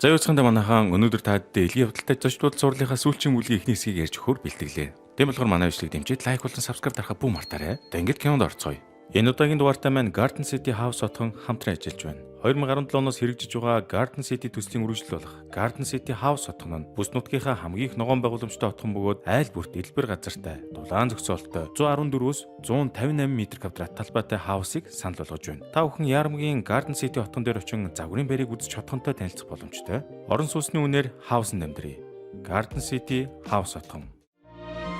За юуцханд манайхан өнөөдөр та бүдтэй илгийн явдалтай зочлууд сурлынхаа сүүлчийн бүлгийн эхний хэсгийг ярьж өгөхөөр бэлтгэлээ. Тийм болохоор манай бичлэг дэмжиж лайк болон subscribe дарахаа бүү мартаарай. За ингээд кинонд орцгоё. Энэ удаагийн дугаартай маань Garden City House хотхон хамтран ажиллаж байна. 2017 оноос хэрэгжиж байгаа Garden City төслийн үргэлжлэл болох Garden City House хотхон нь бүс нутгийнхаа хамгийн их ногоон байгууламжтай хотхон бөгөөд айл бүрт дэлбэр газартай, дулаан зохицолттой 114-өөс 158 м2 талбайтай хаусыг санал болгож байна. Та бүхэн Яармгийн Garden City хотхон дээр очин загварын байрыг үзэж чадхантай танилцах боломжтой. Орон сууцны үнээр House-нд амьдрий. Garden City House хотхон.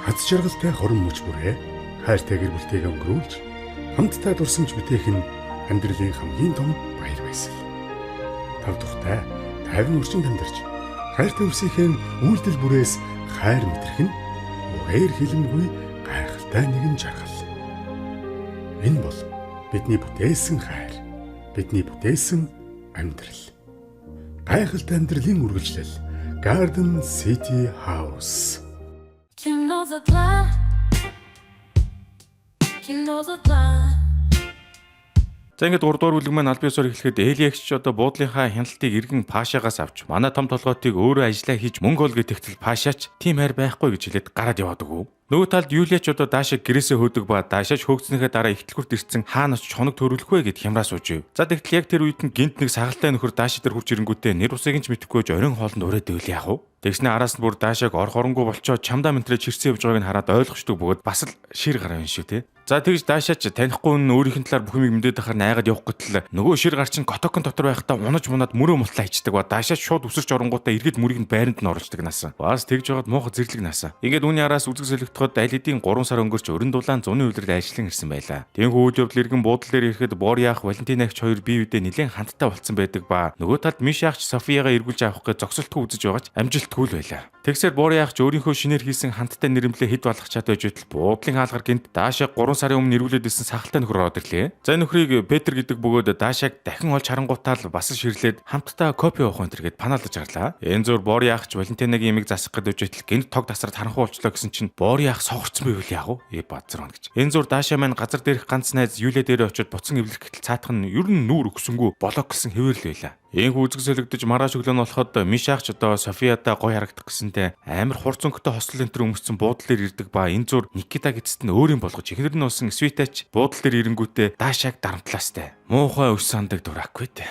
Хад жаргалтай хорон мөч бүрээ хайртай гэр бүлтэйг өнгөрүүлж хамтдаа дурсамж бүтээх нь амьдралын хамгийн том баяр баясгал. Тав тухтай тайван өрчөнд амьдарч хайртай үсийнхээ үйлдэл бүрээс хайр мэдрэх нь үгээр хилэмгүй гайхалтай нэгэн жаргал. Энэ бол бидний бүтээсэн хайр, бидний бүтээсэн амьдрал. Гайхалтай амьдралын үргэлжлэл Garden City House. You know the plan. You know the plan. За ингээд 3 дугаар бүлэг маань аль биесээр эхлэхэд Элиагч ч одоо буудлынхаа хяналтыг иргэн Пашагаас авч манай том толгойтыг өөрөө ажиллаа хийж мөнгө ол гэтгэл Пашаач тийм хайр байхгүй гэж хэлээд гараад яваад өгөв. Нөгөө талд Юлиач одоо Даашаг гэрээсээ хөөдөг ба Даашаач хөөгцнөхөө дараа ихтлгүрт ирсэн хаана ч хоног төрүүлэх вэ гэд хямраа суужив. За тэгтэл яг тэр үед нь гинт нэг сагалтай нөхөр Даашаа дээр хурж ирэнгүүтээ нэр усыг нь ч мэдэхгүй ч оройн хоолнд ураад ивэл яах вэ? Тэгснэ араас нь бүр Даашааг ор хоронгүй болчоо чамдаа мэнтрэ чирсэн явж байгааг нь хараад ойлгочдөг бөгөөд бас л шир гараа юм шүү те. За тэгж Даашаач танихгүй нь өөрийнх нь талаар бүх юмыг мэдээд байхаар найгаад явах гэтэл нөгөө шир гар чинь котокон дотор байхдаа унаж мунаад мөрөө мултлаа ичдэг ба Даашаач шууд өсөрч оронгуудаа иргэд мөрийг нь байранд нь оруулдаг насан. Бас тэгж байгаад муухай зэрлэг насан. Ингээд үүний араас үзэг солигдоход аль хэдийн 3 сар өнгөрч өрн дулаан зуны үйлрэл ажиллан ирсэн байлаа. Тэнхүү үйл явдал иргэн буудлын дээр ирэхэд Бориах, Валентинагч хоёр бие биедээ нэлээд хандтай болцсон байдаг ба нөгөө талд Мишаагч Софияга эргүүлж авах гэж зогсолтгүй үзэж байгаач амжилтгүй л байлаа. Тэгсээр Бориахч өөрийнхөө шинээр хийсэн хандтай нэрмлээ хэд болгох чад байж байтал буудлын хаалгаар гинт Даашааг 3 сарын өмнө эргүүлээд ирсэн сахалтай нөхөр ороод ирлээ. За нөхрийг Петр гэдэг бөгөөд Даашааг дахин олж харангуутаа л бас ширлээд хамтдаа кофе уух энэ төргээд панаалдаж гарлаа. Энэ зур Бориахч Валентинагийн имийг засах гэж байтал гинт тог тасраад харанхуй болчлоо гэсэн чинь Бориах сохорцсон байвал яах вэ? Базар гэж. Энэ зур Даашаа маань газар дээрх ганц найз Юлиа дээр очиод буцан эвлэх гэтэл цаатах нь ер нь нүүр өгсөнгүү блок гэсэн хэвээрл байлаа. Энх үзэг солигдож маргааш өглөө нь болоход Мишаагч одоо Софиядаа гоё харагдах гэсэнтэй амар хурц өнгөтэй хосол энтер өмссөн буудлын дээр ирдэг ба энэ зур Никита гэдэгт нь өөрийн болгож ихнэр нь усан Свитач буудлын дээр ирэнгүүтээ Даашааг дарамтлаастай. Муухай өс сандаг дураквэд.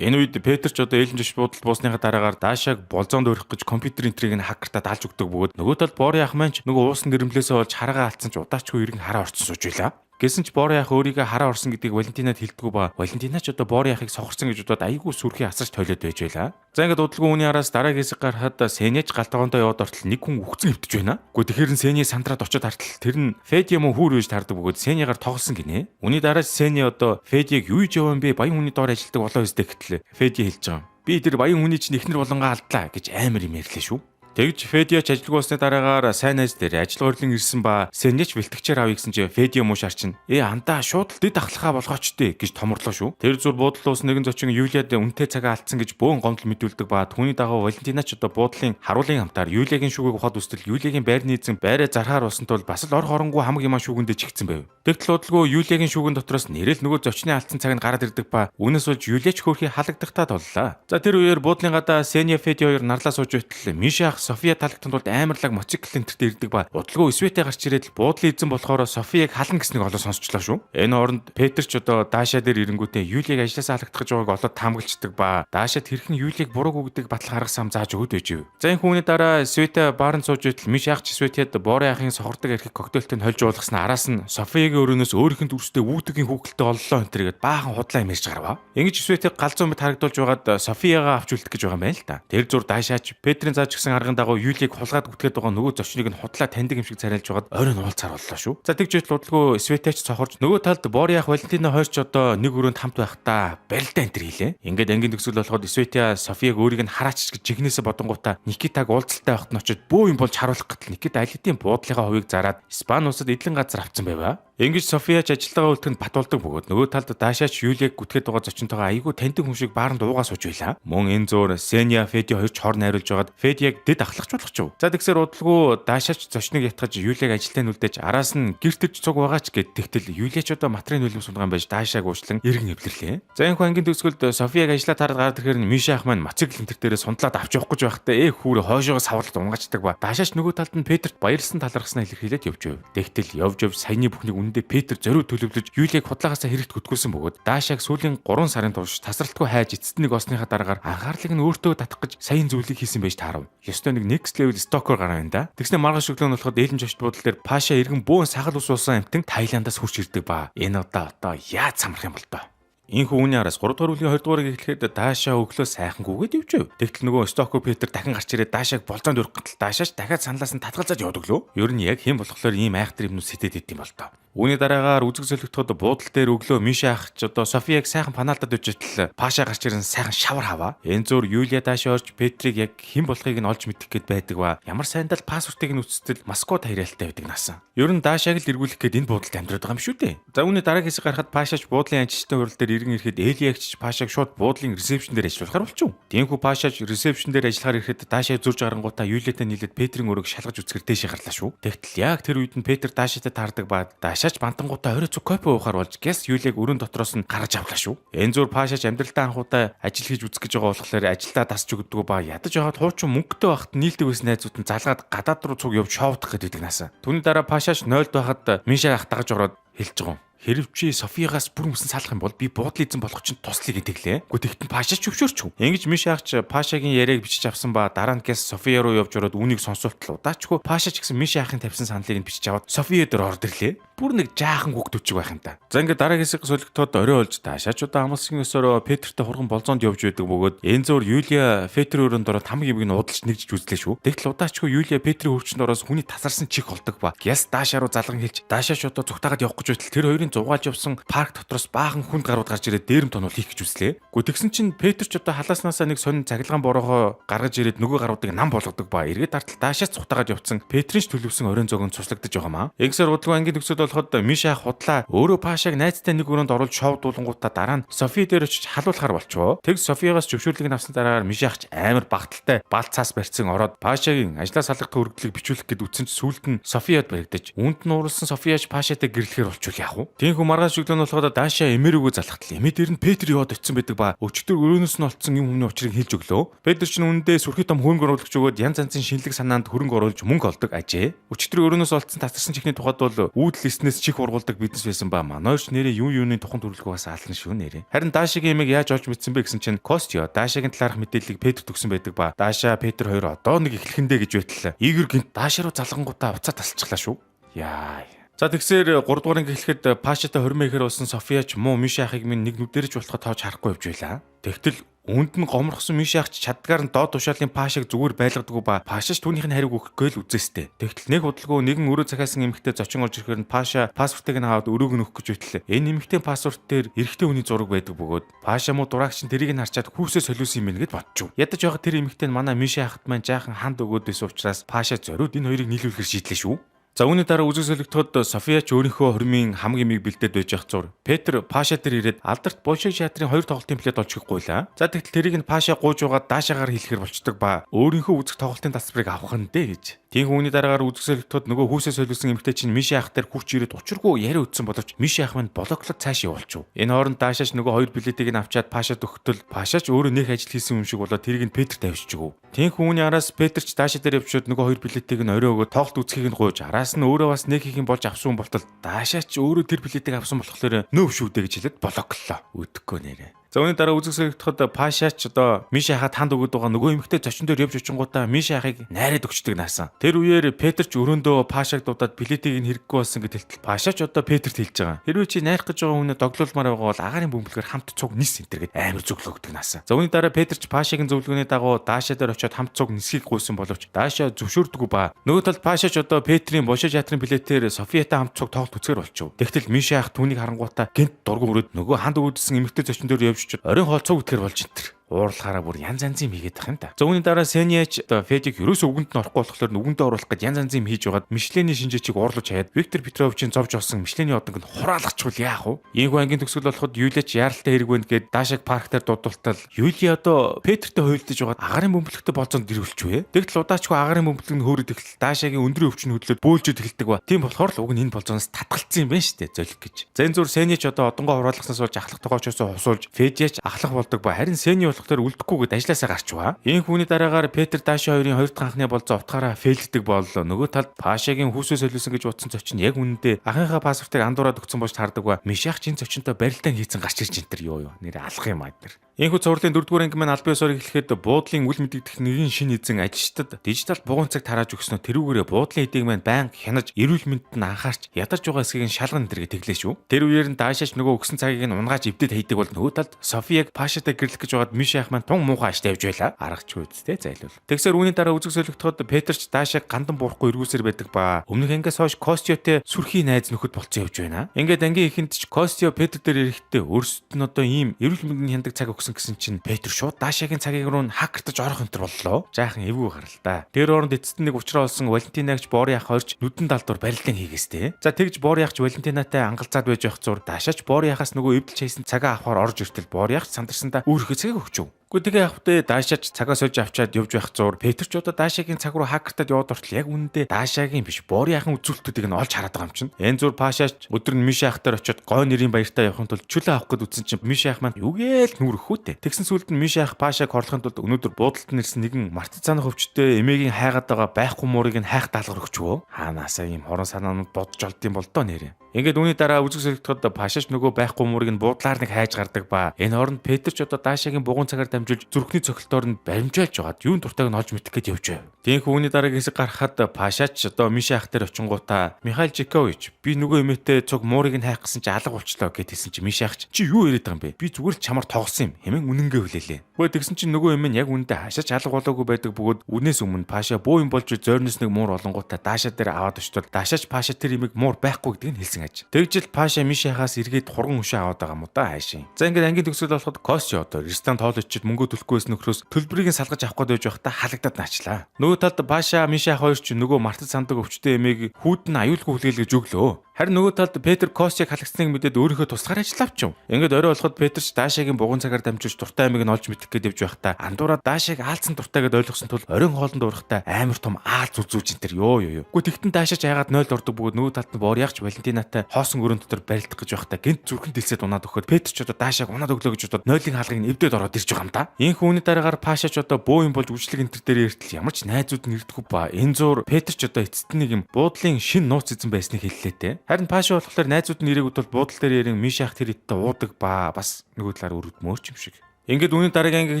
Энэ үед Петр ч одоо ээлжин жиш буудалд буусныхаа дараагаар Даашааг болзоонд өрөх гэж компьютер энтрийг нь хакертаа даалж өгдөг бөгөөд нөгөө талд Бори ах маань ч нөгөө уусны нэрмлээсээ олж хараагаа алдсан ч удаачгүй иргэн хараа орцсон сууж байлаа. Гэсэн ч Бори ах өөрийгөө хараа орсон гэдгийг Валентинад хэлдэггүй ба Валентина ч одоо Бори ахыг сохорсон гэж бодоод айгүй сүрхий асарч тойлоод байж байлаа. За ингээд удалгүй үүний араас дараагийн хэсэг гарахад Сеняч галтгоондоо яваад ортол нэг хүн үхсэн хөвтөж байна. Гэхдээ тэгэхээр нь Сеня сандраад очиод хартал тэр нь Феди юм уу хүүр үйж тардаг бөгөөд Сенягаар тоглосон гинэ. Үүний дараач Сеня одоо Федиг юу хийж яваа юм бэ? Баян хүний доор ажилладаг болоо өстэй гэтэл Феди хэлж байгаа. Би тэр баян хүний чинь ихнэр болонгаа алдлаа гэж амар юм ярьлаа шүү. Тэгж Федиач ажилгүй болсны дараагаар сайн найз дээр ажил горлон ирсэн ба Сеняч бэлтгэгчээр авъя гэсэн чи Феди юм уу шарчин. Андаа шууд л дэд ахлахаа болгооч дээ гэж томорлоо шүү. Тэр зур буудлын ус нэгэн зочин Юлиад үнэтэй цагаа алдсан гэж бөөн гомдол мэдүүлдэг ба түүний дагуу Валентинач одоо буудлын харуулын хамтаар Юлиагийн шүүгийг ухаад үстэл Юлиагийн байрны эзэн байраа зархаар болсон тул бас л ор хоронгүй хамаг юмаа шүүгэндээ чигцэн байв. Тэгтэл удалгүй Юлиагийн шүүгэн дотроос нэрэл нөгөө зочны алдсан цаг нь гараад ирдэг ба үүнээс болж Юлиач хөөрхий халагдахтаа толлоо. За тэр үеэр буудлын гадаа Сеня Феди хоёр нарлаа сууж байтал Мишаах София талагтанд бол амарлаг мотоцикл энтертэй ирдэг ба удалгүй Светэ гарч ирээд буудлын эзэн болохоор Софияг хална гэснийг олоо сонсчлаа шүү. Энэ оронд Петр ч одоо Даашаа дээр ирэнгүүтээ Юлийг ажлаасаа халагдах гэж байгааг олоод таамаглаждаг ба Даашаад хэрхэн Юлийг буруугүй гэдэг батал гаргасан зааж өгöd байжив. За энэ хүүний дараа Светэ баарн сууж байтал Мишаах ч Светэд Бори ахын сохордог эрхийг коктейлтэй хольж уулгаснаа араас нь Софиягийн өрөөнөөс өөрийнх нь дүрстэй вүүдгийн хүүхэлтэй оллоо энтергээд баахан худлаа юм ярьж гарав. Ингэж Светэг галзуу мэд харагдуулж байгаад Софияга авч үлдэх гэж байгаа юм байна л да. Тэр зур Даашаач Петрийн зааж гисэн арган дагуу Юлийг хулгаад гүтгээд байгаа нөгөө зочныг нь худлаа таньдаг юм шиг царайлж байгаад ойрын уулзаар боллоо шүү. За тэгж байтал удалгүй Светач цохорж нөгөө талд Бори ах Валентина хоёр ч одоо нэг өрөөнд хамт байхдаа барилдаа энтер хийлээ. Ингээд ангийн төгсгөл болоход Светя Софияг өөрийг нь хараач гэж жигнэсээ бодонгуудаа Никитаг уулзалтай байхад нь очиод бөө юм болж харуулах гэтэл Никита аль хэдийн буудлынхаа хувийг зараад Испани улсад эдлэн газар авцсан байваа. Ингэж Софияч ажилтгаа үлдэхэд батулдаг бөгөөд нөгөө талд Дашаач Юлийг гүтгэхэд байгаа зочинтойгоо айгүй таньдаг хүн шиг бааранд уугаа сууж байла. Мөн энэ зуур Сеня Феди хоёр ч хор найруулж байгаад Феди яг дэд ахлагч болох ч. За тэгсээр удалгүй Дашаач зочныг ятгаж Юлийг ажилтаа нүлдэж араас нь гэртэж цуг байгаа ч гэд тэгтэл Юлияч одоо матрын нүлэм сунгаан байж Дашааг уучлан эргэн эвлэрлээ. За энэ хүн ангийн төгсгөлд Софияг ажиллаа тараад гараад ирэхээр нь Миша ах маань мацэг лентер дээрээ сундлаад авч явах гэж байхдаа хүүрэ хойшоогоо савлаад унгачдаг ба. Дашаач нөгөө талд нь Петерт баярлсан талархснаа илэрхийлээд явж байв. Тэгтэл явж саяны бүхнийг үндэ Петер зориуд төлөвлөж Юлийг худлагаасаа хэрэгт гүтгүүлсэн бөгөөд Дашааг сүүлийн 3 сарын турш тасралтгүй хайж эцэст нэг осныхаа дараагаар анхаарлыг нь өөртөө татах гэж саяын зүйлийг хийсэн байж таарав. Ёстой нэг next level stalker гараа байна да. Тэгснэ маргааш өглөө нь болоход ээлэн жошт буудлын дээр Паша иргэн бөөн сахал ус уусан амтан Таиландаас хурч ирдэг ба. Энэ одоо яаж самрах юм бол тоо. Энэхүү үүний араас 3 дугаар бүлгийн 2 дугаарыг эхлэхэд Даша өглөө сайхангүйгээд явж байв. Тэгтэл нөгөө Стоко Петер дахин гарч ирээд Дашааг болзоонд өрөх гатал Дашаач дахиад саналаас нь татгалзаж явдаг лөө. Ер нь яг хэн болохоор ийм айхтар юмнууд сэтэд идэм бол тоо. Үүний дараагаар үзэг солигдоход буудлын дээр өглөө Миша ах ч одоо Софияг сайхан панаалтад өжтөл Паша гарч ирэн сайхан шавар хаваа. Энэ зур Юлия Даша орж Петрийг яг хэн болохыг нь олж мэдэх гээд байдаг ба. Ямар сайндал паспортыг нь үцтэл Москва тариалтай байдаг насан. Ер нь Дашааг л эргүүлэх гээд энэ буудлд амьдраад байгаа юм шүү дээ. За үүний дараагийн хэсэг гарахад Пашач буудлын анчичтай хурал дээр иргэн ирэхэд Элиягч Пашааг шууд буудлын ресепшн дээр ажиллуулахар болчихв. Тэнхүү Пашач ресепшн дээр ажиллахаар ирэхэд Дашааг зурж гарангуудаа Юлиатай нийлээд Петрийн өрөөг шалгаж үцгэр дэше гарлаа шүү. Тэгтэл яг тэр үед нь Петр Дашаатай таардаг ба Дашаач бантангуудаа орой цуг копи уухаар болж гэс Юлийг өрөөнд дотроос нь гаргаж авлаа шүү. Энэ зур Пашач амьдралдаа анхудаа ажил хийж үзэх гэж байгаа болохоор ажилдаа тасч өгдөг ба ядаж яваад хуучин мөнгөтэй байхад нийлдэг байсан найзууд нь залгаад гадаад руу цуг явж шоудах гэдэг наасан. Түүний дараа Пашач 0-д байхад Миша ах дагаж ороод хэлж байгаа юм. Хэрв чи Софиягаас бүр мөсөн салах юм бол би буудлын эзэн болох чинь туслая гэдэглээ. Гэхдээ тэгтэн Пашач өвшөөрч. Ингэж Миша агч Пашагийн яриаг бичиж авсан ба дараа нь гэс София руу явж ороод үүнийг сонсуултал удаачгүй Пашач гэсэн Миша ахын тавьсан саналыг нь бичиж аваад София дээр орд ирлээ. Бүр нэг жаахан гүгдүчиг байх юм да. За ингээд дараагийн хэсэг солигдоод орой олж Дашаач одоо амлсан ёсоор Петертэй хурган болзоонд явж байдаг бөгөөд энэ зур Юлия Петр өрөөнд ороод хам гимиг нь удалж нэгжиж үзлээ шүү. Тэгтэл удаачгүй Юлия Петрийн хөвчөнд ороос хүний тасарсан чих болдог ба. Гэс Даша руу залган хэлж Дашаач одоо цугтаагаад явах гэж байтал тэр хоёрын зугаалж явсан парк дотроос баахан хүнд гарууд гарч ирээд дээрэм тонол хийх гэж үзлээ. Гэхдээ тэгсэн чинь Петр ч одоо халааснасаа нэг сонин цахилгаан бороогоо гаргаж ирээд нөгөө гаруудыг нам болгодог ба. Эргээд тартал Дашаач цугтаагаад явцсан Петрийн ч төлөвсөн оройн зөөгөн цуслагдаж байгаамаа. Ингэсээр удалгүй ангийн төгсөд болоход Миша худлаа өөрөө Пашааг найзтай нэг өрөөнд оруулж шоудуулангуудаа дараа нь Софи дээр очиж халуулахар болчихоо. Тэг Софиягаас зөвшөөрлөг нь авсан дараагаар Миша ах амар багталтай балцаас барьсан ороод Пашагийн ажлаа салгах өргөдлийг бичүүлэх гэд үтсэн ч сүүлд нь Софияд баригдаж үүнд нь ууралсан Софияч Пашаатай гэрлэхээр болчихвол яах вэ? Тэнхүү маргааш өглөө нь болоход Даша эмэрүүгөө залхатал. Эмээ дээр нь Петр яваад очсон байдаг ба өчтөр өрөөнөөс нь олцсон юм хүмүүний учрыг хэлж өглөө. Петр ч үүндээ сүрхий том хөрөнгө оруулагч өгөөд янз янзын шинэлэг санаанд хөрөнгө оруулж мөнгө олдог ажээ. Өчтөр өрөөнөөс олцсон тасарсан чихний тухайд бол үүдл эснээс чих ургуулдаг бизнес байсан ба манайч нэрээ юуны тухайн төрөлгөөс ална шүү нэрээ. Харин Дашагийн эмээг яаж олж мэдсэн бэ гэсэн чинь Костё Дашагийн талаарх мэдээллийг Петр төгсөн байдаг ба Даша Петр хоёр одоо нэг эхлэхэндээ гэж байтал Игор гинт Даша руу залгангуудаа уцаа тасалчихлаа шүү. Яа. За тэгсээр 3 дугаарыг эхлэхэд Пашатай хормэхээр болсон Софияч муу Миша ахыг минь нэг нүдэрж болоход тоож харахгүй явж байлаа. Тэгтэл үүнд нь гомрохсон Миша ахч чаддгаар нь доод тушаалын Пашааг зүгээр байлгадаг ба Пашач түүнийх нь хариуг өгөхгүй л үзээстэй. Тэгтэл нэг удалгүй нэгэн өрөө захиасан эмэгтэй зочин орж ирэхээр нь Паша паспортыг нь аваад өрөөг нь өгөх гэж байтал энэ эмэгтэй паспорт дээр эрэгтэй хүний зураг байдаг бөгөөд Паша муу дураагч нь тэрийг нь харчаад хүүсээ солиулсан юм байна гэд бодчих. Ядаж явах тэр эмэгтэй нь манай Миша ахт маань жаахан ханд өгөөд байсан учраас Паша зориуд энэ хоёрыг нийлүүлэхээр шийдлээ шүү. За үүний дараа үзэг солигдоход Софияч өөрийнхөө хормын хам гимиг бэлдээд байж явах зур Петр Паша дээр ирээд алдарт Большевик театрын 2 тоглолтын билет олж өгөх гуйлаа. За тэгтэл тэрийг нь Паша гууж угаад Дашагаар хэлэхэр болчдөг ба өөрийнхөө үзэх тоглолтын тасбарыг авах нь дээ гэж. Тэнхүү үүний дараагаар үзэг солигдоход нөгөө хүүсээ солиулсан эмэгтэй чинь Миша ах дээр хурч ирээд учиргүй яриа үтсэн боловч Миша ах маань блоклоод цааш явуулчих. Энэ хооронд Дашаач нөгөө 2 билетийг нь авчаад Пашад өгтөл Пашаач өөрөө нэх ажил хийсэн юм шиг болоод тэрийг нь Петр тавьчихв. Тэнхүү үүний араас Петрч Даша дээр явчаад нөгөө 2 билетийг нь орой өгөө тоглолт үзхийг нь гуйж араас нь өөрөө бас нэг хийх юм болж авсан болтол Дашаач өөрөө тэр билетийг авсан болохоор нөөв шүү дээ гэж хэлээд блоклоо. Үдэхгүй нэрэ. За үүний дараа үзэг солигдоход Пашач одоо Миша ахад ханд өгöd байгаа нөгөө эмэгтэй зочин дээр явж очингуудаа Миша ахыг найраад өгчдөг наасан. Тэр үеэр Петрч өрөөндөө Пашааг дуудаад билетийг нь хэрэггүй болсон гэдэлтэл Пашач одоо Петрт хэлж байгаа. Хэрвээ чи найрах гэж байгаа хүнээ доглуулмаар байгаа бол агаарын бөмбөлгөөр хамт цуг нис энтергээд амар зөвлөгдөг наасан. За үүний дараа Петрч Пашагийн зөвлөгөөний дагуу Даша дээр очиод хамт цуг нисхийг гуйсан боловч Даша зөвшөөрдөггүй ба нөгөө талд Пашач одоо Петрийн Большевик театрын билетээр Софиятай хамт цуг тоглолт үзэхэр болчихв. Тэгтэл Миша ах түүнийг харангуйтаа гинт дургу өрөөд нөгөө ханд өгөөдсөн эмэгтэй зочин дээр явж оройн хоол цуг итгэр болж энтер. уурлахаараа бүр янз янзын юм хийгээд байгаа юм да. За үүний дараа Сеньяч одоо Федиг ерөөсөө үгэнд нь орохгүй болохоор нүгэндээ оруулах гэж янз янзын юм хийж байгаад Мишлений шинжээчийг уурлаж хаяад Виктор Петровичийн зовж олсон Мишлений одонг нь хураалгачихвал яах вэ? Ийхүү ангийн төгсгөл болоход Юлиач яаралтай хэрэг байна гэд Дашаг парктаар дуудуултал Юлия одоо Петртэй хойлдож байгаад агарын бөмбөлөгтэй болзонд дэрвэлчвэ. Тэгтэл удаачгүй агарын бөмбөлөг нь хөөрөд эхэлтэл Дашагийн өндрийн өвчин хөдлөд бөөлжөд эхэлдэг ба. Тийм болохоор л уг нь энэ болзоноос татгалцсан юм байна штэ золиг гэж. За энэ зүр Сеньяч одоо одонгоо хураалгаснаас болж ахлах тогоочоосоо хусуулж Федиач ахлах болдог ба харин Сений болохоор үлдэхгүйгээд ажлаасаа гарчваа. Энэ хүний дараагаар Петр Даша хоёрын хоёр дахь анхны болзоо утгаараа фейлддэг боллоо. Нөгөө талд Пашагийн хүүсээ солиулсан гэж утсан зочин яг үнэндээ ахынхаа паспортыг андуураад өгсөн болж таардаг ба. Мишах чин зочинтой барилдаан хийцэн гарч ирж энэ төр юу нэр алах юм аа тэр. Энэхүү цувралын 4-р анги маань аль бие усрыг эхлэхэд буудлын үл мэдэгдэх нэгэн шин эзэн ажилчдад дижитал бугуун цаг тарааж өгснөө тэрүүгээрээ буудлын эдийг маань байнга хянаж эрүүл мэндэд нь анхаарч ядарч байгаа эсгийг нь шалган тэргээ тэглээ шүү. Тэр үеэр нь Даашаач нөгөө өгсөн цагийг нь унгааж эвдэд hayдаг бол нөгөө талд Софияг Пашатай гэрлэх гэж байгаад Мишах маань тун муухай аштай явж байла. Аргач үсттэй зайлвал. Тэгсээр үүний дараа үзэг солигдоход Петрч Даашааг гандан буурахгүй эргүүлсээр байдаг ба өмнөх ангиас хойш Костиотэй сүрхий найз нөхөд болцсон явж байна. Ингээд ангийн ихэнд ч Костио Петр дээр ирэхдээ өөрсдөд нь одоо ийм эрүүл мэндийн хяндаг цаг өгсөн гэсэн чинь Петр шууд Даашагийн цагийг руу хакертаж орох энэ төр боллоо. Жаахан эвгүй гарал та. Тэр оронд эцэст нэг уучраа олсон Валентинагч Бори ах орж нүдэн далдуур барилдаан хийгээстэй. За тэгж Бори ахч Валентинатай ангалзаад байж явах зур Даашаач Бори ахаас нөгөө эвдэлж хайсан цагаа авахар орж иртэл Бори ахч сандарсандаа өөрхөө цагийг өгчв. Тэгээ явахдаа Даашаач цагаа сольж авчаад явж байх зур Петр ч одоо Даашагийн цаг руу хакертад яваад ортол яг үнэндээ Даашагийн биш Бори ахын үзүүлэлтүүдийг нь олж хараад байгаа юм чинь. Энэ зур Пашаач өдөр нь Мишах ахтар очиод гой нэрийн баяртаа явахын тулд чөлөө авах гээд үтсэн чинь Мишах маань юугээл нүрэх хүүтэй. Тэгсэн сүлд нь Мишах Пашааг хорлохын тулд өнөөдөр буудалд нэрсэн нэгэн мартцаанах өвчтөе эмээгийн хайгаад байгаа байхгүй муурыг нь хайх даалгар өгчвөө. Хаанаасаа ийм хорон санаанууд бодож олдсон бол доо нэрээ. Ингээд үүний дараа үзэг солигдоход Пашаач нөгөө байхгүй муурыг нь буудлаар нэг хайж гардаг ба энэ хооронд Петр ч одоо Даашагийн бугуун цагаар дамжуулж зүрхний цогцолтоор нь баримжаалж байгаад юун дуртайг нь олж мэдэх гээд явж байв. Тиймээс үүний дараагийн хэсэг гарахад Пашаач одоо Мишах дээр очингуудаа Михаил Жикович би нөгөө эмээтэй цуг муурыг нь хайх гэсэн чи алга болчлоо гэд хэлсэн чи Мишахч чи юу яриад байгаа юм бэ? Би зүгээр л чамар тоглосон юм хэмээн үнэнгээ хүлээлээ. Гэхдээ тэгсэн чинь нөгөө эмээ нь яг үндэ хашаач алга болоогүй байдаг бөгөөд үнээс өмнө Паша буу юм болж зойрноос нэг муур олонгуудаа Даашаа дээр аваад очтол Даашаач Паша тэр имийг муур байхгүй гэдгийг хэлсэн аж. Тэгжил Паша Мишахаас эргээд хурган хөшөө аваад байгаа юм уу да хайшин. За ингээд ангийн төгсгөл болоход Косчо одоо ресторан тоолоччод мөнгө төлөхгүйс нөхрөөс төлбөрийг салгаж авах гээд байж байхдаа халагдаад наачлаа. Нөгөө талд Паша Мишах хоёр ч нөгөө мартад сандаг өвчтөе эмээг хүүд нь аюулгүй хүлээлгэж өглөө. Харин нөгөө талд Петр Косчиг халагдсныг мэдээд өөрийнхөө тусгаар ажиллаа авч. Ингээд орой болоход Петрч Даашагийн бугуун цагаар дамжуулж дуртай амийг нь олж мэдэх гээд явж байхдаа андуураа Даашааг аалцсан дуртай гэдээ ойлгосон тул оройн хоолнд урахтаа амар том аалц үзүүлж энэ төр ёо. Гэхдээ тэгтэн Даашаач яагаад 0 ордог бөгөөд нөгөө талд нь Бориагч Валентинатай хоосон өрөөнд дотор барилдах гэж байхдаа гинт зүрхэн дэлсээд унаад өгөхөд Петрч одоо Даашааг унаад өглөө гэж бодоод 0-ын хаалгыг нь эвдээд ороод ирж байгаа юм да. Ийм хүүний дараагаар Пашаач одоо буу юм болж үжлэг энэ төр дээр иртэл ямар ч найзууд нь ирдэггүй ба энэ зур Петрч одоо эцэст нэг юм буудлын шин нууц эзэн байсныг хэллээ те. Харин Паша болохоор найзууд нь ирээгүүд бол буудал дээр ярин Мишах тэр идтэй уудаг ба бас нөгөө талаар өрөвдмөөрч юм шиг. Ингээд үүний дараагийн анги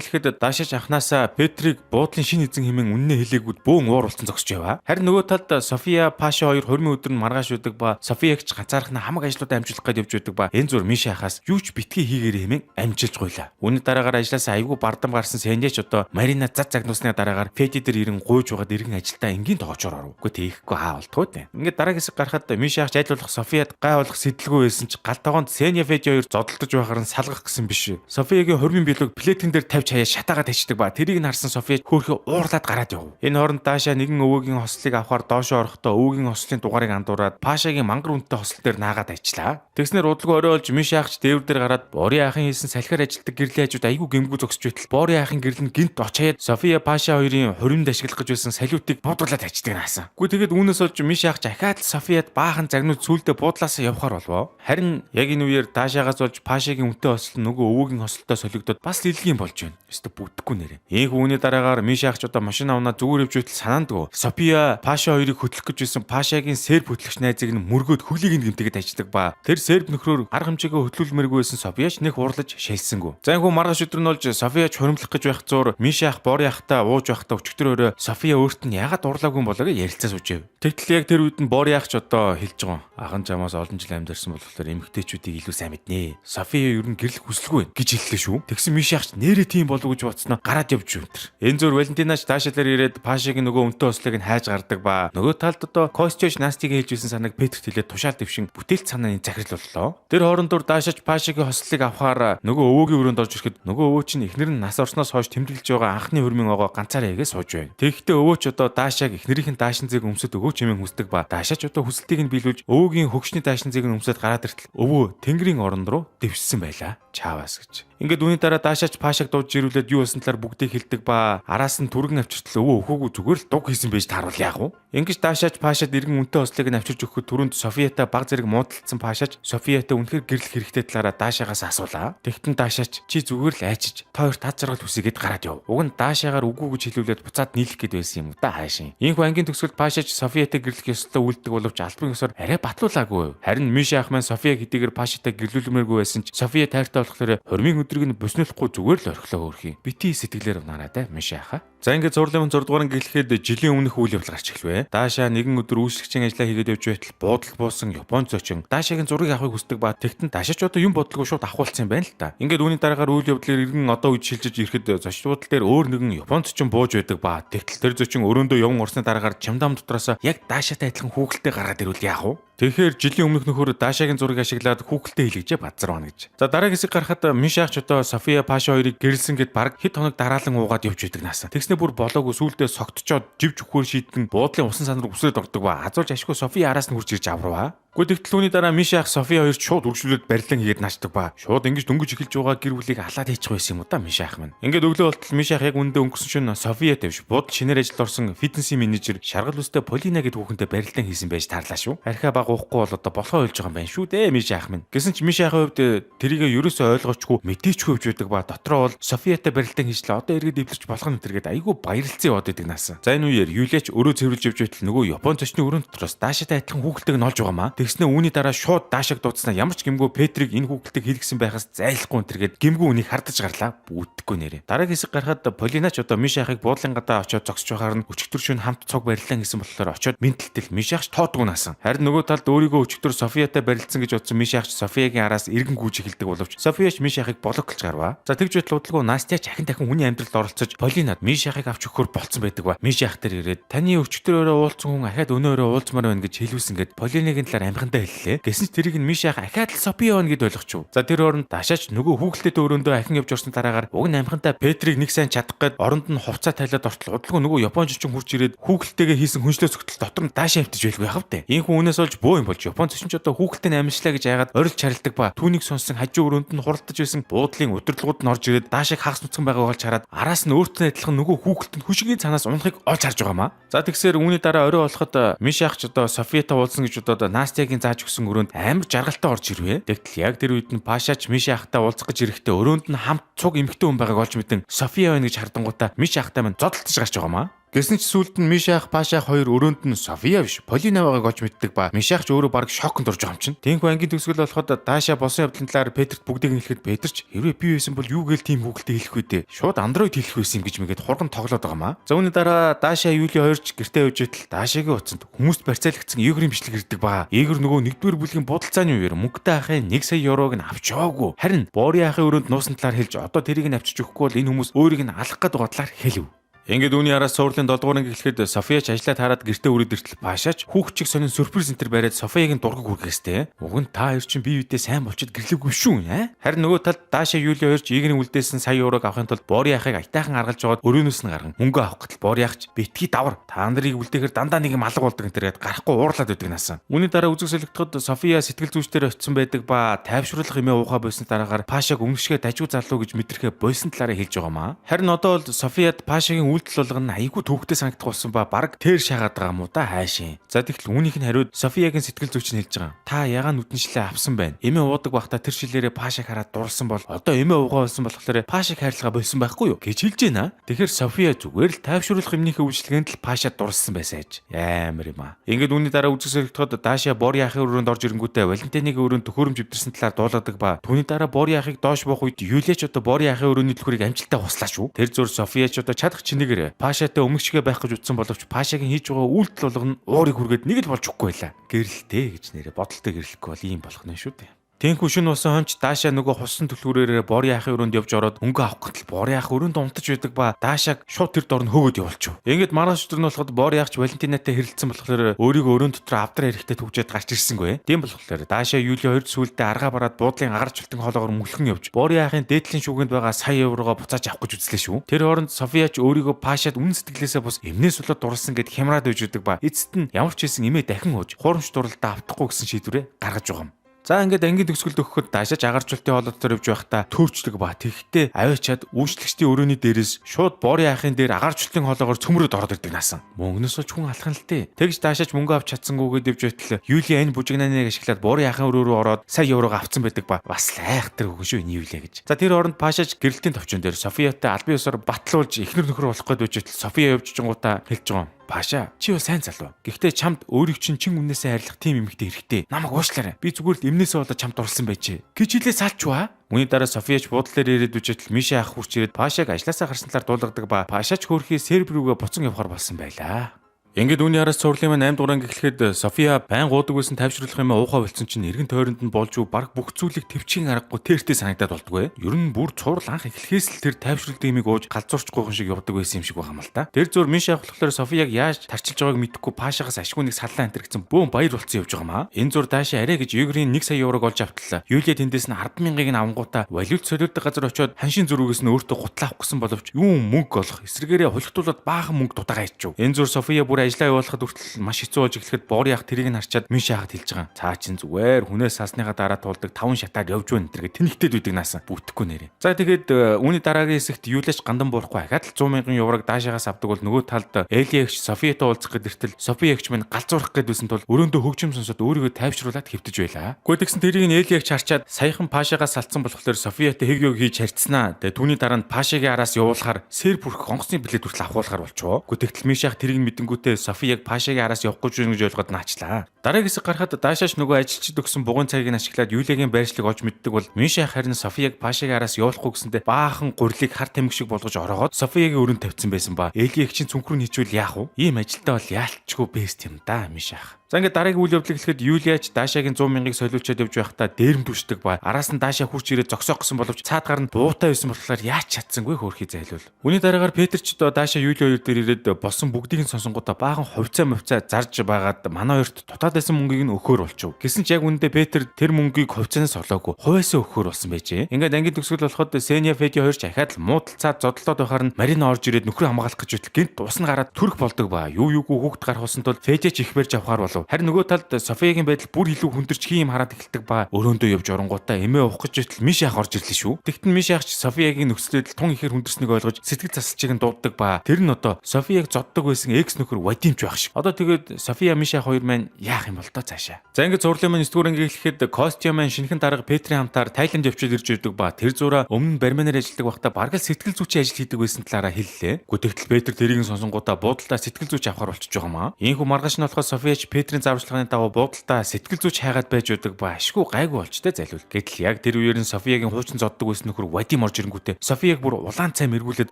хэлэхэд Даашаач анханасаа Петрийг буудлын шин эзэн хэмээн үннээ хэлээгүүд бөөн уур болсон зогсож яваа. Харин нөгөө талд София Паша хоёр хормын өдөр нь маргааш үүдэг ба Софиягч ганцаархнаа хамаг ажлуудаа амжуулах гэж явж байдаг ба энэ зур Мишахаас юу ч битгий хийгээрэй хэмээн амжилж гуйлаа. Үүний дараагаар ажлаасаа айгүй бардам гарсан Сеньяч одоо Марина зад загнуусны дараагаар Феди дээр ирэн гуйж байгаад иргэн ажилдаа энгийн тоочоор оров. Үгүй тийхгүй хаа болтгоо дээ. Ингээд дараагийн хэсэг гарахад Мишахч айлуулах Софияд гай болох сэтлгүй байсан ч гал тогоонд Сеня Феди хоёр зодтолдож байхаар нь салгах гэсэн биш. Софиягийн хормын плетэн дээр тавьж хаяа шатаагаад тачдаг ба тэрийг нь харсан София хөөхөө уурлаад гараад яв. Энэ хооронд Даашаа нэгэн өвөөгийн хослыг авахар доошоо орохдоо өвөөгийн хослын дугаарыг андуураад Пашагийн мангар үнэтэй хосол дээр наагаад ажиллаа. Тэгснээр удалгүй орой олж Мишахч дээвэр дээр гараад Бори ахын хийсэн салхиар ажилтдаг гэрлийн хажууд айгүй гэмгүү зогсож байтал Бори ахын гэрэл нь гинт очоод София Паша хоёрын хуримд ашиглах гэж байсан салиутыг буудлаад тачдаг наасан. Гэхдээ тэгээд үүнээс олж Мишахч ахаад Софияд баахан загнуул сүулдэ буудлаасаа явахаар болвоо. Харин яг энэ үеэр Даашаагаас олж Пашагийн үнэтэй хосол нөгөө өвөөгийн хосолтой солигдоод бас юм болж байна. Өстө бүтэхгүй нэрээ. Ийм хүүний дараагаар Мишахч одоо машин авнаа зүгээр явж байтал санаандгүй. София Паша хоёрыг хөтлөх гэж байсан Пашагийн серб хөтлөгч найзыг нь мөргөөд хөлийг нь гэмтэйгээд аждаг ба тэр серб нөхрөөр арга хэмжээгээ хөтлүүлмээргүй байсан Софияч нэг урлаж шээлсэнгүй. За энэ хүү маргааш өдөр нь олж Софияч хуримлах гэж байх зур Мишах Бори ахтаа ууж байхдаа өчигдөр өрөө София өөрт нь ягаад урлаагүй юм болоо гэж ярилцаа сууж. Тэгтэл яг тэр үед нь Бори ахч одоо хэлж байгаа. Ахан жамаас олон жил амьдэрсэн болохоор эмэгтэйчүүдийг илүү сайн мэднэ. София ер нь гэрлэх хүсэлгүй гэж хэллээ шүү. Тэгсэн Мишахч нэрээ тийм болов гэж бодсноо гараад явж өнтер. Энэ зур Валентинач даашаалаар ирээд Пашагийн нөгөө өнтөө ослыг нь хайж гардаг ба нөгөө талд одоо Костёч Настиг хэлжсэн санааг Петрт хэлээд тушаал дэвшин бүтээлт санааны захирал боллоо. Тэр хоорондоор даашаач Пашагийн хослыг авахаар нөгөө өвөөгийн өрөөнд орж ирэхэд нөгөө өвөө чинь эхнэр нь нас орсноос хойш тэмдэглэж байгаа анхны хөрмийн огоо ганцаараа игээ сууж байна. Тэгэхдээ өвөөч одоо даашааг эхнэрийн даашин зээг өмсөд өгөөч хэмээн хүсдэг ба даашаач одоо хүсэлтийг нь биелүүлж өвөөгийн хөгшний даашин зээг нь өмсөд гараад иртэл өвөө тэнгэрийн оронд руу дэвшсэн байлаа. Чаавас гэж. Ингээд үүний дараа даашаач Пашаг дууж ирүүлээд юу болсон талаар бүгдийг хэлдэг ба араас нь түргэн авчиртал өвөө өхөөгүй зүгээр л дуг хийсэн байж тааруул яах вэ? Ингэж даашаач Пашад иргэн үнтэй ослыг нь авчирч өгөхөд түрүүнд Софиятай баг зэрэг муудалцсан Пашаач Софиятай үнэхээр гэрлэх хэрэгтэй талаараа даашаагаас асуулаа. Тэгтэн даашаач чи зүгээр л айчиж та хоёр таз жаргал хүсэгээд гараад яв. Уг нь даашаагаар үгүй гэж хэлүүлээд буцаад нийлэх гээд байсан юм да хаашийн. Ийхүү ангийн төгсгөлд Пашаач Софиятай гэрлэх ёстой үйлдэл боловч албан ёсоор арай батлуулаагүй. Харин Миша ах маань София хэдийгээр Пашатай гэрлүүлмээргүй байсан ч София тайртай болохоор хормын өдрийг нь боснуулахгүй зүгээр л орхилоо өөрхий. Бити сэтгэлээр унаараа Миша аха. За ингээд зурлын 6 дугаар гэлэхэд жилийн өмнөх үйл явдал гарч эхлэв. Даашаа нэгэн өдөр үйлчлэгчийн ажлаа хийгээд явж байтал буудал буусан Японы зочин Даашагийн зургийг авахыг хүсдэг ба тэгтэн Даашаач одоо юм бодлого шууд авахулсан юм байна л та. Ингээд үүний дараагаар үйл явдлаар иргэн одоо үж шилжиж ирэхэд зочин буудал дээр өөр нэгэн Японы зочин бууж байдаг ба тэгтэл тэр зочин өрөөндөө явган урсны дараагаар чамдам дотроос яг Даашаатай адилхан хүүхэлтэй гараад ирвэл яах вэ? Тэгэхээр жилийн өмнөх нөхөр Даашагийн зургийг ашиглаад хүүхэлтэй хэлгэжээ базарвана гэж. За дараагийн хэсэг гарахад Мишаач одоо София Паша хоёрыг гэрэлсэн гэд баг хэд хоног дараалан уугаад явж байдаг наасан. Тэгснэ бүр болоогүй сүулдэ согтчоод живж өгөхөр шийдэн буудлын усан сан руу үсрээд ордог ба азуулж ашгүй София араас нь хурж ирж авраа. Гэхдээ тэгтлүүний дараа Мишаах София хоёрт шууд үргэлжлүүлээд барилан хийгээд наачдаг ба шууд ингэж дөнгөж эхэлж байгаа гэр бүлийг халаад хийчих байсан юм уу да Мишаах маань. Ингээд өглөө болтол Мишаах яг үндэ өнгөрсөн шөнө София тавьж буудал шинээр ажилд орсон фитнесийн менежер шаргал үстэй Полина гэдэг хүүхэнтэй барилан хийсэн байж таарлаа шүү. Архиа баг уухгүй бол одоо болохоо ойлж байгаа юм байна шүү дээ Мишаах минь. Гэсэн ч Мишаахын хувьд тэрийг ерөөсөө ойлгоочгүй мэдээчгүй хөвж байдаг ба дотроо бол Софиятай барилан хийжлээ одоо эргээд эвлэрч болох нь тэргээд айгүй баярлцсан яваад байдаг наасан. За энэ үеэр Юлиач өөрөө цэвэрлж явж байтал нөгөө Японы зочны өрөөнд дотроос Даашатай адилхан хүүхэлтэйг нь олж байгаамаа. Тэгснэ үүний дараа шууд Даашаг дуудснаа ямар ч гэмгүй Петрийг энэ хүүхэлтэйг хийлгсэн байхаас зайлахгүй энэ тэргээд гэмгүй үнийг хардаж гарлаа. Бүтдэггүй нэрээ. Дараагийн хэсэг гарахад Полинач одоо Мишаахыг буудлын гадаа очиод зогсож байхаар нь өчигдөр шөнө хамт цуг барилан гэсэн болохоор очиод мэнтэлтэл Мишаахч тоодгүй наасан. Харин нөгөө талд өөрийгөө өчигдөр Софиятай барилцсан гэж бодсон Мишаахч Софиягийн араас эргэн гүйж эхэлдэг боловч Софияч Мишаахыг блоклж гарваа. За тэгж байтал удалгүй Настяч ахин дахин хүний амьдралд оролцож Полинад Мишаахыг авч өгөхөөр болцсон байдаг ба Мишаах тэр ирээд таны өчигдөр өөрөө уулзсан хүн ахаад өнөө өөрөө уулзмаар байна гэж хэлүүлсэн гэд Полинагийн талаар амхандаа хэллээ. Гэсэн ч тэрийг нь Мишаах ахаад л София байна гэд ойлгочихв. За тэр оронд Даашаач нөгөө хүүхэлтэйтэй өрөөндөө ахин явж орсон дараагаар уг нь амхантаа Петрийг нэг сайн чадах гээд оронд нь хувцас тайлаад ортол удалгүй нөгөө Японы зочин хурж ирээд хүүхэлтэйгээ хийсэн хүнчлөө цогтол дотор нь Даашаа хөвтөж байлгүй яхав тэ. Ийхүү үнээс олж бөө юм болж Японы зочин ч одоо хүүхэлтэй амжилтлаа гэж яагаад орилж харилдаг ба түүнийг сонссон хажуу өрөөнд нь хуралдаж байсан буудлын өдөрлгүүд нь орж ирээд Даашааг хагас нүцгэн байгааг олж хараад араас нь өөртөө адилхан нөгөө хүүхэлтэнд хүшигийн цанаас унахыг олж харж байгаамаа. За тэгсээр үүний дараа орой болоход Мишаахч одоо Софиятай уулзсан гэж бодоод Настягийн зааж өгсөн өрөөнд амар жаргалтай орж ирвэ. Тэгтэл яг тэр үед нь Пашаач Мишаахтай уулзах гэж ирэхдээ өрөөнд нь хамт цуг эмэгтэй хүн байгааг олж мэдэн София байна гэж хардангуудаа Мишаахтай мань зодтолж гарч байгаамаа. Гэсэн ч сүүлд нь Мишаах Пашаах хоёр өрөөнд нь София биш Полина байгааг олж мэддэг ба Мишаах ч өөрөө баг шоконд орж байгаа юм чинь. Тэнхүү ангийн төгсгөл болоход Даашаа болсон явдлын талаар Петрт бүгдийг нь хэлэхэд Петр ч хэрвээ би байсан бол юу гээл тийм хүүхэлтэй хэлэх үү дээ. Шууд Андроид хэлэх байсан юм гэж мэгээд хурган тоглоод байгаамаа. За үүний дараа Даашаа Юли хоёрч гэртээ явж байтал Даашаагийн утсанд хүмүүст барьцаалагдсан Игорийн бичлэг ирдэг ба Игор нөгөө нэгдүгээр бүлгийн будалцааны үеэр мөнгөтэй ахын 1 сая еврог нь авч яваагүй. Харин Бори ахын өрөөнд нуусан талаар хэлж одоо тэрийг нь авчиж өгөхгүй бол энэ хүмүүс өөрийг нь алах гээд байгаа талаар хэлв. Ингээд үүний араас суурлын 7 дугаар анги эхлэхэд Софияч ажлаа таарад гэртээ өрөөд иртэл Пашаач хүүхчиг сонин сюрприз энтер бариад Софиягийн дургаг үргээстэй. Уг нь та хоёр чинь бие биедээ сайн болчиход гэрлээгүй шүү ээ. Харин нөгөө талд Даашаа Юли хоёрч Игорийн үлдээсэн сая еврог авахын тулд Бори ахыг аятайхан аргалж жоод өрөөнөөс нь гарган мөнгө авах гэтэл Бори ахч битгий давар та нарыг үлдээхээр дандаа нэг юм алга болдог энтергээд гарахгүй уурлаад байдаг наасан. Үүний дараа үзэг солигдоход София сэтгэл зүйчдэр очсон байдаг ба тайвшруулах юмээ уухаа бойсны дараагаар Пашааг өмнөшгөө дажгүй залуу гэж мэдрэхээ бойсон талаараа хэлж байгаамаа. Харин одоо бол Софияд Пашагийн үйлдэл болгоно айгүй төвхтэй санагдах болсон ба баг тэр шагаад байгаа юм уу да хайшин. За тэгтэл үүнийх нь хариуд Софиягийн сэтгэл зүйч нь хэлж байгаа. Та ягаан нүдэншлээ авсан байна. Эмээ уудаг байхдаа тэр шилээрээ Пашаг хараад дурсан бол одоо эмээ уугаа болсон болохоор Пашаг хайрлага болсон байхгүй юу гэж хэлж байна. Тэгэхээр София зүгээр л тайвшруулах юмнийхээ үйлчлэгэнд л Пашад дурсан байсан ээж. Ямар юм аа. Ингээд үүний дараа үзэг солигдоход Даашаа Бори ахын өрөөнд орж ирэнгүүтээ Валентиныгийн өрөөнд төхөөрөмж өвдөрсөн талаар дуулаадаг ба түүний дараа Бори ахыг доош буух үед Юлиач одоо Бори ахын өрөөний түлхүүрийг амжилттай хуслаа шүү. Тэр зур Софияч одоо чадах чинээгээр Пашатай өмнөшгөө байх гэж утсан боловч Пашагийн хийж байгаа үйлдэл болгоно уурыг хүргээд нэг л болж өгөхгүй байлаа. Гэрэлтэй гэж нэрээ бодолтой гэрлэхгүй бол ийм болох нь шүү дээ. Тэнхүү шин усан хонч Даша нөгөө хусан түлхүүрээр Бори ахын өрөөнд явж ороод өнгө авах гэтэл Бори ах өрөөнд унтаж байдаг ба Дашаг шууд тэр дор нь хөөгд явуулчихв. Ингээд маргааш өдөр нь болоход Бори ахч Валентинатай хэрэлцсэн болохоор өөрийгөө өрөөнд дотор авдар эрэхтэй түгжээд гарч ирсэнгүй. Тийм болохоор Даша Юли хоёр сүулдэ аргаа бараад буудлын агарчлалтын хоолоогоор мөлхөн явж Бори ахын дээдлийн шүүгэнд байгаа сая еврогоо буцааж авах гэж үзлээ шүү. Тэр хооронд София ч өөрийгөө паашаад үнэн сэтгэлээсээ бус эмнээс болоод дурлсан гэд хямраад үйж байдаг ба эцэст нь ямар ч хэсэн эмээ дахин ууж хурамч дурлалтаа автахгүй гэсэн шийдвэрээ гаргаж байгаа юм. За ингээд ангийн төгсгөлд өгөхөд Дашаж агаржуултын хоолой дотор явж байхдаа төөрчлөг ба тэгтээ аваачаад үйлчлэгчдийн өрөөний дээрээс шууд Бори ахын дээр агаржуултын хоолоогоор цөмрөд ороод ирдэг наасан. Мөнгнөөсөө ч хүн алхах нь л дээ. Тэгж Дашаж мөнгө авч чадсангүйгээд явж байтал Юли энэ бужигнаныг ашиглаад Бори ахын өрөө рүү ороод сая еврого авцсан байдаг ба бас айхтар хөгөн шүү энэ Юлиа гэж. За тэр оронд Пашаж гэрэлтийн товчон дээр Софиятай албан ёсоор батлуулж эхнэр нөхөр болох гээд байж байтал София явж чингуудаа хэлж байгаа. Паша чи юу сайн залуу. Гэхдээ чамд өөрийг чин үнээсээ хайрлах тийм эмэгтэй хэрэгтэй. Намайг уушлаарай. Би зүгээр л эмнээсээ болоод чамд дурлсан байж. Гэж хэлээ салчваа. Үүний дараа Софияч буудлаар ирээд үжитэл Миша ах хурч ирээд Пашаг ажлаасаа гарснаар дуулгадаг ба Пашач хөөрхий сервер рүүгээ буцан явахаар болсон байлаа. Ингээд үүний араас цуурлын маань 8 дугаар анги эхлэхэд София байн гуудаг байсан тайвшруулах юм уухай болцсон чинь эргэн тойронд нь болж баг бүх зүйлийг төвчгийн аргагүй тэртээ санагдаад болдгоо. Ер нь бүр цуурл анх эхлэхээс л тэр тайвшруулдаг юмыг ууж галзуурчгүйхэн шиг явдаг байсан юм шиг байна л та. Тэр зур Миша авахлахлаар Софияг яаж тарчилж байгааг мэдэхгүй Пашагаас ашгүй нэг саллаа энэ гэсэн бөөн баяр болцсон явж байгаа маа. Энэ зур Даша арай гэж Югрийн 1 сая еврог олж автлаа. Юлия тэндээс нь 100000-ыг нь авангуудаа валют солиотой газар очиод ханшийн зургээс нь өөртөө гутлаа авах гэсэн боловч юу мөнгө олох эсрэгээрээ хулигтуулаад баахан мөнгө дутаагаа ичв. Энэ зур София бүр ажлаа явуулахад хүртэл маш хэцүү болж эхлэхэд Бори ах тэрийг нь харчаад Миша ахад хэлж байгаа. Цаа чин зүгээр хүнээс сасныхаа дараа туулдаг 5 шатаар явж байна энэ тэнэгтэд үйдэг наасан бүтэхгүй нэрээ. За тэгээд үүний дараагийн хэсэгт Юлияч гандан буурахгүй ахаад 100,000 еврог Дашагаас авдаг бол нөгөө талд Элиягч Софиятай уулзах гэдэртэл Софиягч минь галзуурах гэдсэн тул өрөөндөө хөгжим сонсоод өөрийгөө тайвшруулад хэвтэж байлаа. Гэхдээ тэгсэн тэрийг нь Элиягч харчаад саяхан Пашагаас салцсан болохоор Софиятай хэвёг хийж харьцснаа. Тэгээд түүний дараа нь Пашагийн араас явуулахаар сэр бүрх онгоцны билет хүртэл авахуулахаар болчихоо. Гэхдээ Миша ах тэрийг мэдэнгүүтээ Софияг Пашагийн араас явахгүй гэж ойлгоод наачлаа. Дараагийн хэсэг гарахад Дашач нөгөө ажилчид өгсөн бугуун цагийг нь ашиглаад Юлиагийн байршлыг олж мэддэг бол Миша ах харин Софияг Пашагийн араас явуулахгүй гэсэндэ баахан гурилыг хар тамхи шиг болгож ороод Софиягийн өрөнд тавьсан байсан ба Элиягчийн цүнхрүү нь хичвэл яах вэ? Ийм ажилтаа бол яалтчгүй бэст юм да Миша ах. За ингээд дараагийн үйл явдлыг хэлэхэд Юлияч Дашагийн 100,000-ыг солиулчаад явж байхдаа дээрм түшдэг ба араас нь Даша хурч ирээд зогсоох гэсэн боловч цаад гар нь буутай байсан болохоор яаж чадсангүй хөөрхий зайлуул. Үүний дараагаар Петр ч Даша Юли хоёр дээр ирээд болсон бүгдийг нь сонсонгуудаа баахан хувьцаа зарж байгаад манай хоёрт дутаад байсан мөнгийг нь өгөхөр болчихв. Гэсэн ч яг үүндээ Петр тэр мөнгийг хувьцаанаас олоогүй хувьяасаа өгөхөр болсон байжээ. Ингээд ангийн төгсгөл болоход Сеня Феди хоёр ч ахаад л муудалцаад зодлоод байхаар нь Марина орж ирээд нөхрөө хамгаалах гэж байтал гинт ус нь гараад түрх болдог ба юугүй хүүхд гарах усан тул Феди ч их барьж авахаар болов. Харин нөгөө талд Софиягийн байдал бүр илүү хүндэрч хийм хараад эхэлдэг ба өрөөндөө явж оронгуудаа эмээ уух гэж байтал Миша ах орж ирлээ шүү. Тэгтэн Миша ах ч Софиягийн нөхцөлөд тун ихээр хүндэрснийг ойлгож сэтгэл засалчийг нь дууддаг ба тэр нь одоо Софияг зоддог байсан экс нөхөр Вадимч байх шиг. Одоо тэгээд София Миша хоёр маань яах юм бол тоо цаашаа. За ингээд зурлын маань 9 дугаар анги эхлэхэд Костя маань шинэхэн дарга Петрийн хамтаар Тайланд явчил ирж ирдэг ба тэр зураа өмнө барьманаар ажилладаг байхдаа бараг л сэтгэл зүйчийн ажил хийдэг байсан талаараа хэллээ. Гэхдээ Петр тэрийг сонсонгуудаа буудалдаа сэтгэл зүйч авахар болчихж байгаа маа. Ийхүү маргааш нь болохоос Софияч Петрийн зааварчилгааны дагуу буудалдаа сэтгэл зүйч хайгаад байж байдаг ба ашгүй гайгүй болчтой зайлуул. Гэтэл яг тэр үеэр нь Софиягийн хуучин зоддог байсан нөхөр Вадим орж ирэнгүүтээ Софияг бүр улаан цай мэргүүлээд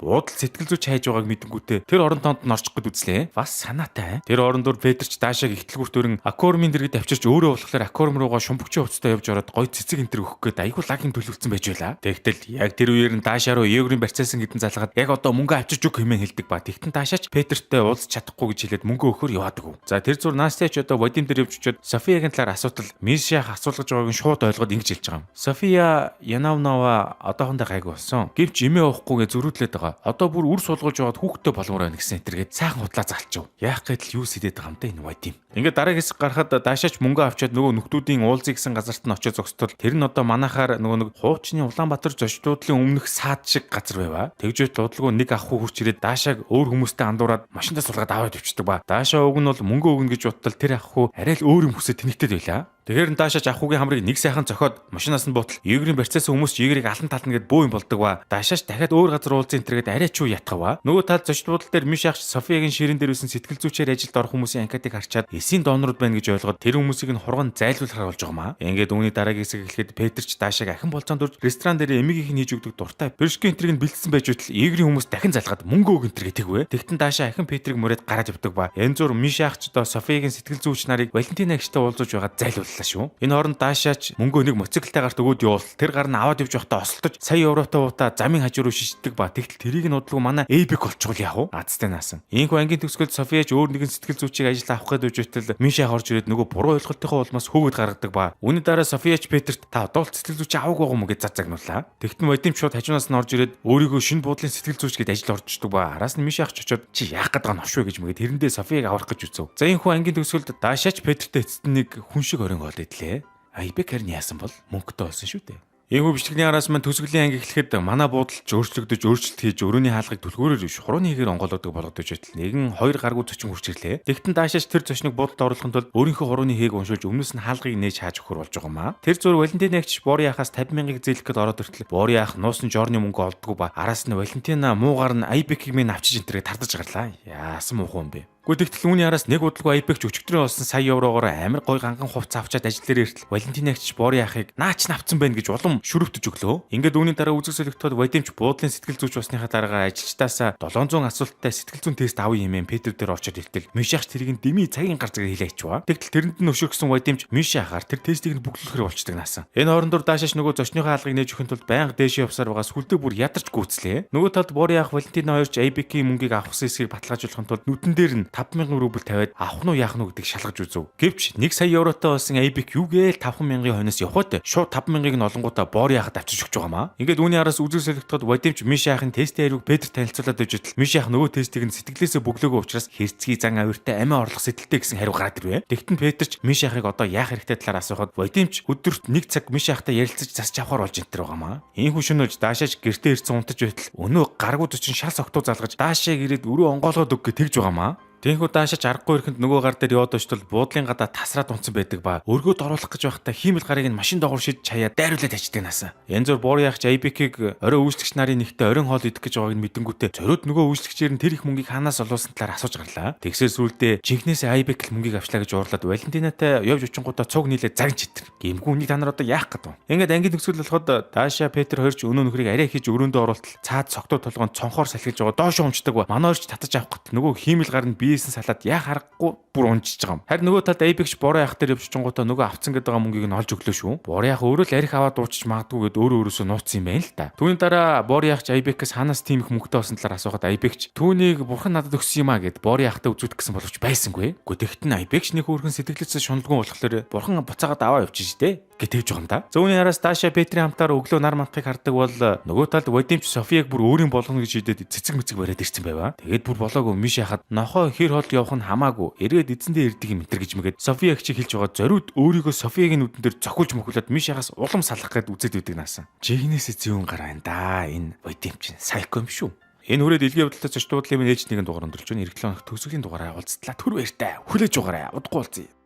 буудал сэтгэл зүйч хайж байгааг мэдэнгүүтээ тэр орон тоонд нь орчих гээд үзлээ. Бас санаатай. Тэр орон дор Петрч Дашаг ихтлгүүртөрн аквариумын дэргэд авчирч өөрөө болохоор аквариум руугаа шумбөгчийн хувцастай явж ороод гой цэцэг энтер өгөх гээд айгүй лагийн төлөвлөсөн байж байлаа. Тэгтэл яг тэр үеэр нь Даша руу Еврийн барьцаасан гэдэн залгаад яг одоо мөнгө авчирч өг хэмээн хэлдэг ба тэгтэн Дашач Петртэй уулзч чадахгүй гэж хэлээд мөнгө өгөхөр яваадаг. За тэр зур Настяч одоо Вадим дээр явж очиод Софиягийн талаар асуудал Миша асуулгаж байгааг нь шууд ойлгоод ингэж хэлж байгаа юм. София Янавнова одоохондоо гайгүй болсон. Гэвч эмээ ууахгүйгээ зөрүүдлээд байгаа. Одоо бүр үр суулгаж яваад хүүхдтэй болмоор байна гэсэн энтергээд сайхан худлаа залчив. Яах гэдэл юу сэдэд байгаа юм да энэ Вадим. Ингээд дараагийн хэсэг гарахад Дашач мөнгө авчиад нөгөө нөхдүүдийн уулзъя гэсэн газарт нь очиж зогсдол тэр нь одоо манахаар нөгөө нэг хуучны Улаанбаатар зочдлуудлын өмнөх саад шиг газар байваа. Тэгжээд дуудлага нэг ах хүү хурч ирээд Дашааг өөр хүмүүстэй андуураад машиндаа суулгаад аваад өвчдөг ба. Даша уг нь бол мөнгө өгнө гэж боттол тэр ах хүү арай л өөр юм хүсэж тэнэгтэд байлаа. Тэгэхээр Дашач ахугийн хамрыг нэг сайхан цохоод машинаас нь буутал Игрийн барьцаасан хүмүүс ч Игрийг алан тална гэд бөө юм болдог ба. Дашач дахиад өөр газар уулзын тэргээд арай ч юу ятгава. Нөгөө талд зочд буудал дээр Миша ах Софиягийн ширэн дээр үсэн сэтгэл зүйчээр ажилд орох хүмүүсийн анкетыг харчаад эсийн донорууд байна гэж ойлгоод тэр хүмүүсийг нь хурган зайлуулахар болж байгаа маа. Ингээд үүний дараагийн хэсэг эхлэхэд Петрч Дашааг ахин болцоонд урж ресторан дээр эмигийнх нь хийж өгдөг дуртай бэршгийн энтрийг нь бэлдсэн байж байтал Игрийн хүмүүс дахин залгаад мөнгө өг энтер гэтэгвэ. Тэгтэн Даша ахин Петрийг мөрөөд гараад явдаг ба. Янз бүр Миша ах ч одоо Софиягийн сэтгэл зүйч нарыг Валентина агчтай уулзуулж байгаа зайлууллаа. авчлаа шүү. Энэ хооронд Дашаач мөнгөө нэг моциклтай гарт өгөөд явуул. Тэр гар нь аваад явж байхдаа осолдож сая евротой уута замын хажуу руу шишдэг ба тэгтэл тэрийг нь удалгүй манай Эйбек олчвол яах вэ? Азтай наасан. Ийхүү ангийн төгсгөлд Софияч өөр нэгэн сэтгэл зүйчийг ажил авах гээд үжитэл Мишах орж ирээд нөгөө буруу ойлголтынхоо улмаас хөөгд гаргадаг ба үүний дараа Софияч Петерт та одоолт сэтгэл зүйч аваагүй юм гэж зазагнуулаа. Тэгтэн Вадим шууд хажуунаас нь орж ирээд өөрийгөө шинэ буудлын сэтгэл зүйч гээд ажил орждог ба араас нь Мишах очоод чи яах гээд байгаа нь овш вэ гэж мэгээд тэрэндээ Софияг аврах гэж үзв. За ийхүү ангийн төгсгөлд Дашаач Петертэй эцэст нэг хүн шиг орон гол идлээ. Айбек харин яасан бол мөнгөтэй болсон шүү дээ. Ийхүү бичлэгний араас мань төсгөлийн анги эхлэхэд манай буудалч өөрчлөгдөж өөрчлөлт хийж өрөөний хаалгыг түлхүүрээр биш хурууны хийгээр онгойлоодог болгодож байтал нэгэн 2 гаргүй зочин хурч ирлээ. Тэгтэн Даашаач тэр зочныг буудалд оруулахын тулд өөрийнхөө хурууны хийг уншуулж өмнөөс нь хаалгыг нээж хааж өгөхөр болж байгаа маа. Тэр зур Валентинагч Бори яхаас 50,000 зээлэх гээд ороод иртэл Бори яах нуусан жорны мөнгө олдгүй ба араас нь Валентина муугаар нь Айбекийг минь авчиж энтерийг тардаж гарлаа. Яасан муухан юм бэ? Гэхдээ тэгтэл үүний араас нэг удалгүй Айбекч өчигдрийн олсон сая евроогоор амар гой ганган хувц авчаад ажил дээр иртэл Валентинагч Бори яхыг наач навцсан байна гэж улам шүрвтэж өглөө. Ингээд үүний дараа үзэг солигдоход Вадимч буудлын сэтгэл зүйч болсныхаа дараагаар ажилчдаасаа 700 асуулттай сэтгэл зүйн тест авъя хэмээн Петр дээр очоод хэлтэл Мишах тэрийг дими цагийн гар зэрэг хэлээч ба. Тэгтэл тэрэнд нь өшөөрсөн Вадимч Мишахаар тэр тестийг нь бүглүүлэхээр болчдөг наасан. Энэ хоорондор Даашаач нөгөө зочныхоо хаалгыг нээж өгөхын тулд байнга дээшээ явсаар байгаа сүлдөө бүр ядарч гүйцлээ. Нөгөө талд Бори яах Валентина хоёрч Айбекийн мөнгийг авахсан эсгийг баталгаажуулахын тулд нүдэн дээр нь 5,000 рубль тавиад авах нь яах нь гэдгийг шалгаж үзв. Гэвч 1 сая евротой болсон Айбек юу гээл 5,000-ийн хойноос явхад шууд 5,000-ыг нь олонгуудаа Бори яхад авчиж өгч байгаамаа. Ингээд үүний араас үзэг солигдоход Вадимч Мишахын тестийн хариуг Петр танилцуулаад өгчөтл Мишах нөгөө тестийг нь сэтгэлээсээ бөглөөгөө учраас хэрцгий зан авиртай амиа орлох сэтэлтэй гэсэн хариу гараад ирвэ. Тэгтэн Петрч Мишахыг одоо яах хэрэгтэй талаар асуухад Вадимч өдөрт 1 цаг Мишахтай ярилцаж засч авахар болж энтер байгаамаа. Ийм хүшөнөж Даашаач гэртээ ирсэн унтаж байтал өнөө гаргуу зочин шал согтуу залгаж Даашааг ирээд өрөө онгоолгоод өг гэж тэгж байгаамаа. Тэнхүү Даашаач аргагүй ирэхэд нөгөө гар дээр яваад очтол буудлын гадаа тасраад унтсан байдаг ба өргөд оруулах гэж байхдаа хиймэл гарыг нь машин доогуур шид чаяа дайруулаад ачдаг наасан. Янз бүр Бори яахч Айбекийг орой үйлчлэгч нарын нэгтээ орон хоол идэх гэж байгааг нь мэдэнгүүтээ зориуд нөгөө үйлчлэгчээр нь тэр их мөнгийг хаанаас олуулсан талаар асууж гарлаа. Тэгсээр сүулдэ жинхнээсээ Айбек л мөнгийг авчлаа гэж уурлаад Валентинатай явж очингуудаа цуг нийлээ загж читэр. Гэмгүй үнийг та нар одоо яах гэдэг вэ? Ингээд ангийн төгсгөл болоход Даашаа Петр хоёрч өнөө нөхрийг арай хийж өрөөндөө оруултал цаад цогтуу толгоон цонхоор салхиж байгаа доошо умчдаг ба манай хоёрч татаж авах гэт нөгөө хиймэл гар нь биеэсэн салаад яах аргагүй бүр унжиж байгаа юм. Харин нөгөө талд Айбекч Бори яах дээр явж очингуудаа нөгөө авцсан гэдэг байгаа мөнгийг нь олж өглөө шүү. Бори яах өөрөө л арх аваад уучиж магадгүй гэд өөрөө өөрөөсөө нууцсан юм байна л та. Түүний дараа Бори яахч Айбекээс ханаас тийм их мөнгөтэй болсон талаар асуухад Айбекч түүнийг бурхан надад өгсөн юм а гэд Бори яахтай үзүүлэх гэсэн боловч байсангүй. Гэхдээ Айбекч нэг өөрхөн сэтгэлээсээ шуналгүй болохоор бурхан буцаагаад аваа явчих штэ гэж байгаа юм да. Зүүнний араас Даашаа Петрийн хамтаар өглөө нар мантахыг хардаг бол нөгөө талд Вадимч Софияг бүр өөрийн болгоно гэж шийдээд цэцэг мэцэг бариад ирсэн байваа. Тэгээд бүр болоогүй Мишахад нохоо хэр хол явах нь хамаагүй эргээд эзэндээ ирдэг юм энэ гэж мэгээд Софияг чи хэлж байгаа зориуд өөрийгөө Софиягийн нүдэн дээр цохиулж мөхүүлээд Мишахаас улам салах гээд үзээд үйдэг наасан. Жигнэсээ зүүн гараа энэ да энэ Вадимч сайко юм шүү. Энэ хүрээд илгийн явдалтай зочдуудлын ээж нэгэн дугаар өндөрлж байна. Иргэлэн төгсгөлийн дугаараа уулзтлаа. Түр баяртай. Хүлээж угаарай. Удахгүй уулзъя.